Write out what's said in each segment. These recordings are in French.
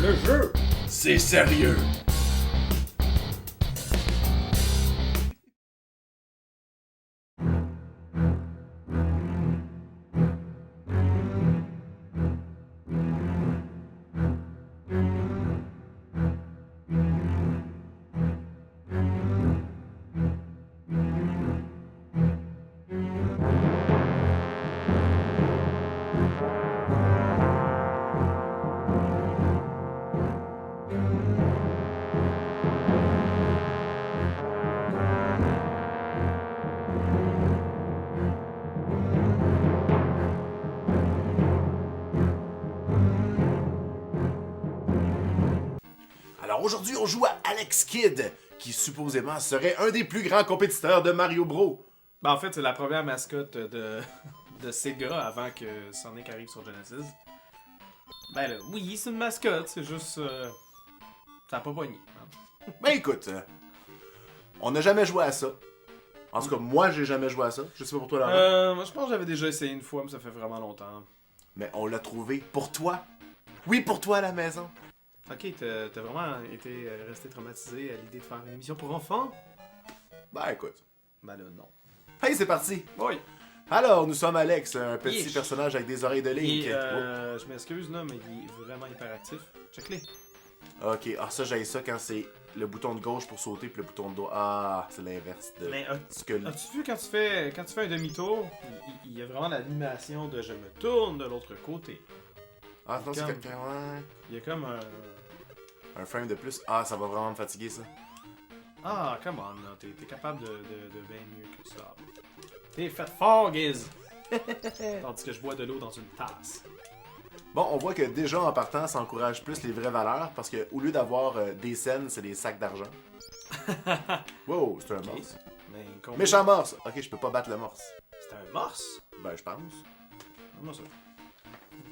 Le jeu, c'est sérieux. Alors aujourd'hui, on joue à Alex Kidd, qui supposément serait un des plus grands compétiteurs de Mario Bros. Ben, en fait, c'est la première mascotte de Sega avant que Sonic arrive sur Genesis. Ben là, oui, c'est une mascotte, c'est juste... ça a pas pogné. Hein. Ben écoute, on n'a jamais joué à ça. En tout cas, moi, j'ai jamais joué à ça. Je sais pas pour toi, Laurent. Moi, je pense que j'avais déjà essayé une fois, mais ça fait vraiment longtemps. Mais on l'a trouvé pour toi. Oui, pour toi à la maison. Ok, t'as vraiment été resté traumatisé à l'idée de faire une émission pour enfants? Ben écoute. Ben là, non. Hey, c'est parti. Oui. Alors, nous sommes Alex, un petit Yeesh. personnage avec des oreilles de Link. Et, je m'excuse, là, mais il est vraiment hyperactif. Check-les. Oh. Ok, ça, j'aille ça quand c'est le bouton de gauche pour sauter puis le bouton de droite. Ah, c'est l'inverse de Mais ce que... as-tu vu quand tu fais un demi-tour, il y a vraiment l'animation de je me tourne de l'autre côté. Ah, non, c'est comme- quelqu'un... Ouais. Il y a comme Un frame de plus. Ah, ça va vraiment me fatiguer, ça. Ah, come on, là, t'es capable de bien mieux que ça. T'es fait fort, Giz! Tandis que je bois de l'eau dans une tasse. Bon, on voit que déjà en partant, ça encourage plus les vraies valeurs parce que au lieu d'avoir des scènes, c'est des sacs d'argent. Wow, c'est un morse. Mais combien- Méchant morse! Ok, je peux pas battre le morse. C'est un morse? Ben, je pense. Comment ça?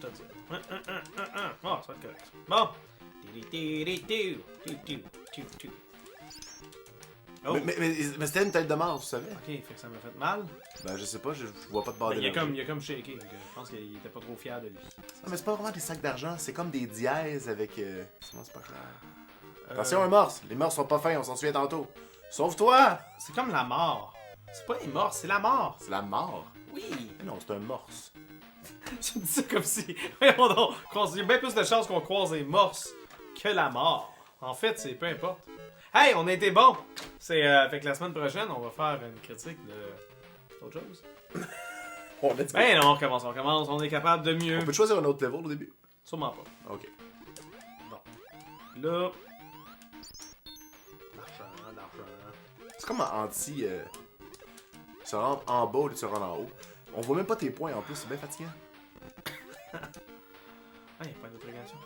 Je vais te dire. Ah, ça va être correct. Bon! Oh! Mais c'était une tête de morse, vous savez? Ok, fait que ça m'a fait mal. Ben, je sais pas, je vois pas de barre Ben, il d'énergie. a comme shaké, donc je pense qu'il était pas trop fier de lui. Ah, mais c'est pas vraiment des sacs d'argent, c'est comme des dièses avec... Sinon, c'est pas clair. Euh, Attention, un morse! Les morses sont pas fins, on s'en souvient tantôt. Sauve-toi! C'est comme la mort. C'est pas les morts, c'est la mort. C'est la mort. Oui! Mais non, c'est un morse. Tu me dis ça comme si. Voyons donc, il y a bien plus de chances qu'on croise les morses que la mort. En fait, c'est peu importe. Hey, on a été bon! C'est fait que la semaine prochaine, on va faire une critique de. D'autre chose? Oh, let's go. Ben non, on recommence, on est capable de mieux. On peut choisir un autre level au début? Sûrement pas. Ok. Bon. Là. L'argent. C'est comme anti... se rendre en bas ou se rendre en haut. On voit même pas tes points en plus, c'est bien fatigant. Ah, y'a pas d'interrogation.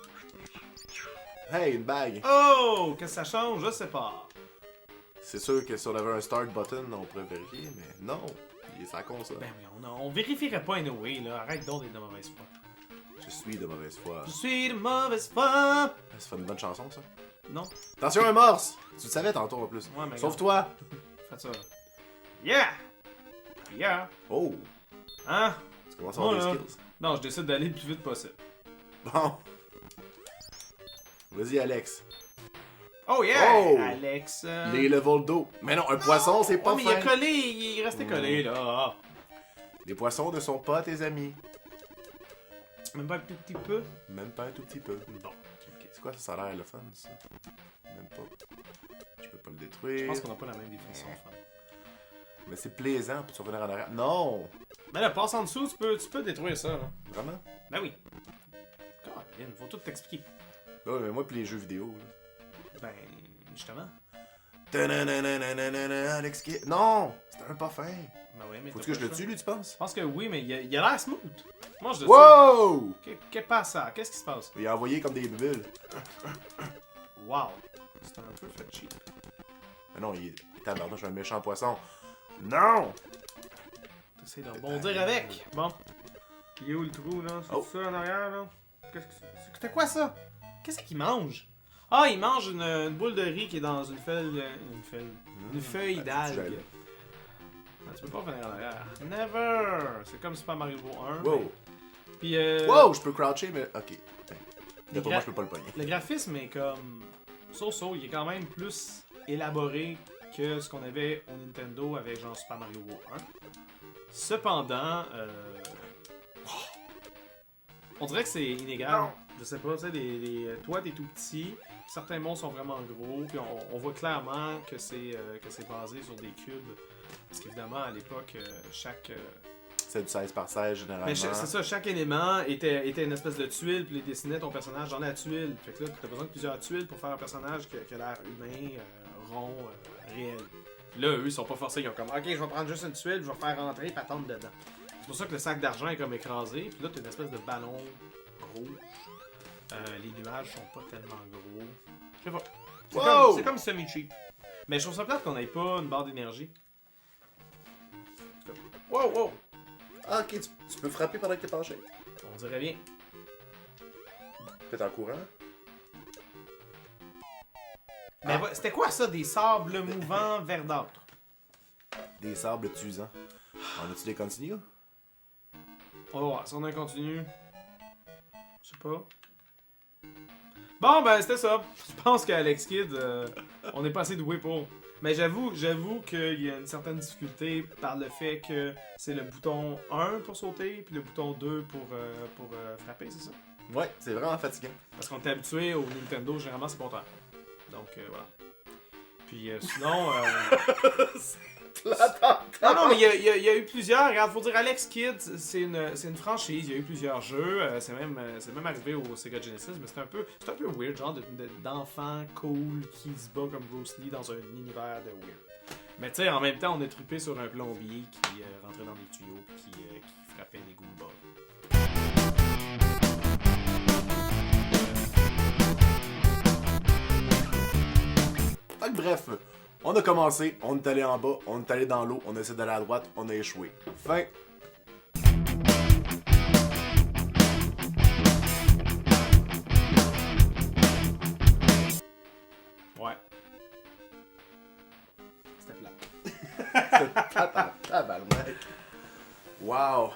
Hey, une bague! Oh! Qu'est-ce que ça change? Je sais pas. C'est sûr que si on avait un start button, on pourrait vérifier, mais non! Il est sa console. Ben oui, on vérifierait pas anyway, là. Arrête donc d'être de mauvaise foi. Je suis de mauvaise foi. Je suis de mauvaise foi! Ça fait une bonne chanson, ça. Non? Attention, un morse! Tu le savais tantôt en plus. Ouais, mais Sauve-toi! faites ça. Yeah! Yeah! Oh! Hein? Tu commences à avoir Voilà. des skills. Non, je décide d'aller le plus vite possible. Bon. Vas-y, Alex. Oh yeah! Oh! Alex. Les levels d'eau. Mais non, un poisson, c'est pas Oh, mais il a fin. collé, il est resté collé, là. Les poissons ne sont pas tes amis. Même pas un tout petit peu? Même pas un tout petit peu. Bon. Ok, c'est quoi ça? Ça a l'air le fun, ça? Même pas. Je peux pas le détruire. Je pense qu'on n'a pas la même définition de fun. Mais c'est plaisant, peux-tu revenir en arrière? Non! Ben là, passe en dessous, tu peux détruire ça, là. Vraiment? Ben oui. God, faut tout t'expliquer. Ouais, mais moi pis les jeux vidéo, là. Ben, justement. Ta-na-na-na-na-na-na, Alex Kidd. Non! C'était un pas fin. Ben oui, mais Faut-tu t'as que je pas le le tue, choix. lui, tu penses? Je pense que oui, mais il a l'air smooth. Moi, je le Wow! tue. Qu'est-ce passe ça? Qu'est-ce qui se passe? Il a envoyé comme des bulles. Wow. C'est un peu fait cheap. Mais non, il est tabarnouche, un méchant poisson. Non! T'essayes de rebondir avec. Bon. Il est où le trou, là? C'est Oh. ça en arrière, là? Qu'est-ce que c'est? C'était quoi ça? Qu'est-ce qu'il mange? Ah, il mange une boule de riz qui est dans une feuille. Une feuille d'algue. Ah, tu peux pas revenir en arrière. Never! C'est comme Super Mario Bros 1. Wow! Puis Wow, je peux croucher, mais... Ok. D'après moi, je peux pas le pogner. Le graphisme est comme... So-so, il est quand même plus élaboré que ce qu'on avait au Nintendo avec genre Super Mario World 1. Cependant, on dirait que c'est inégal. Non. Je sais pas, tu sais, toi t'es tout petit, certains monstres sont vraiment gros, puis on voit clairement que c'est basé sur des cubes. Parce qu'évidemment, à l'époque, chaque... C'est du 16 par 16 généralement. Mais c'est ça, chaque élément était une espèce de tuile, puis les dessinait ton personnage dans la tuile. Fait que là, t'as besoin de plusieurs tuiles pour faire un personnage qui a l'air humain, rond, réel. Puis là, eux, ils sont pas forcés, ils ont comme, ok, je vais prendre juste une tuile, je vais faire rentrer et attendre dedans. C'est pour ça que le sac d'argent est comme écrasé, puis là, t'as une espèce de ballon rouge. Les nuages sont pas tellement gros. Je sais pas. C'est comme semi-cheap. Mais je trouve ça plate qu'on ait pas une barre d'énergie. Wow! Ah, ok, tu peux frapper pendant que t'es penché. On dirait bien. Peut-être en courant. Mais c'était quoi ça, des sables mouvants verdâtres? Des sables t'usant. En as-tu des continues? On va voir, si on a un continu. Je sais pas. Bon, ben c'était ça. Je pense qu'Alex Kidd, on est pas assez doué pour. Mais j'avoue qu'il y a une certaine difficulté par le fait que c'est le bouton 1 pour sauter, puis le bouton 2 pour frapper, c'est ça? Ouais, c'est vraiment fatigant. Parce qu'on est habitué au Nintendo, généralement c'est contraire. Donc voilà. Puis sinon... Non, mais il y a eu plusieurs. Regarde, faut dire Alex Kidd, c'est une franchise. Il y a eu plusieurs jeux. C'est même arrivé au Sega Genesis, mais c'est un peu weird, genre d'enfant cool qui se bat comme Bruce Lee dans un univers de weird. Mais tu sais, en même temps, on est trippé sur un plombier qui rentrait dans des tuyaux et qui frappait des Goombas. Donc, bref, on a commencé, on est allé en bas, on est allé dans l'eau, on a essayé d'aller à droite, on a échoué. Fin. Ouais. C'était plat. C'est tabarnak. Wow.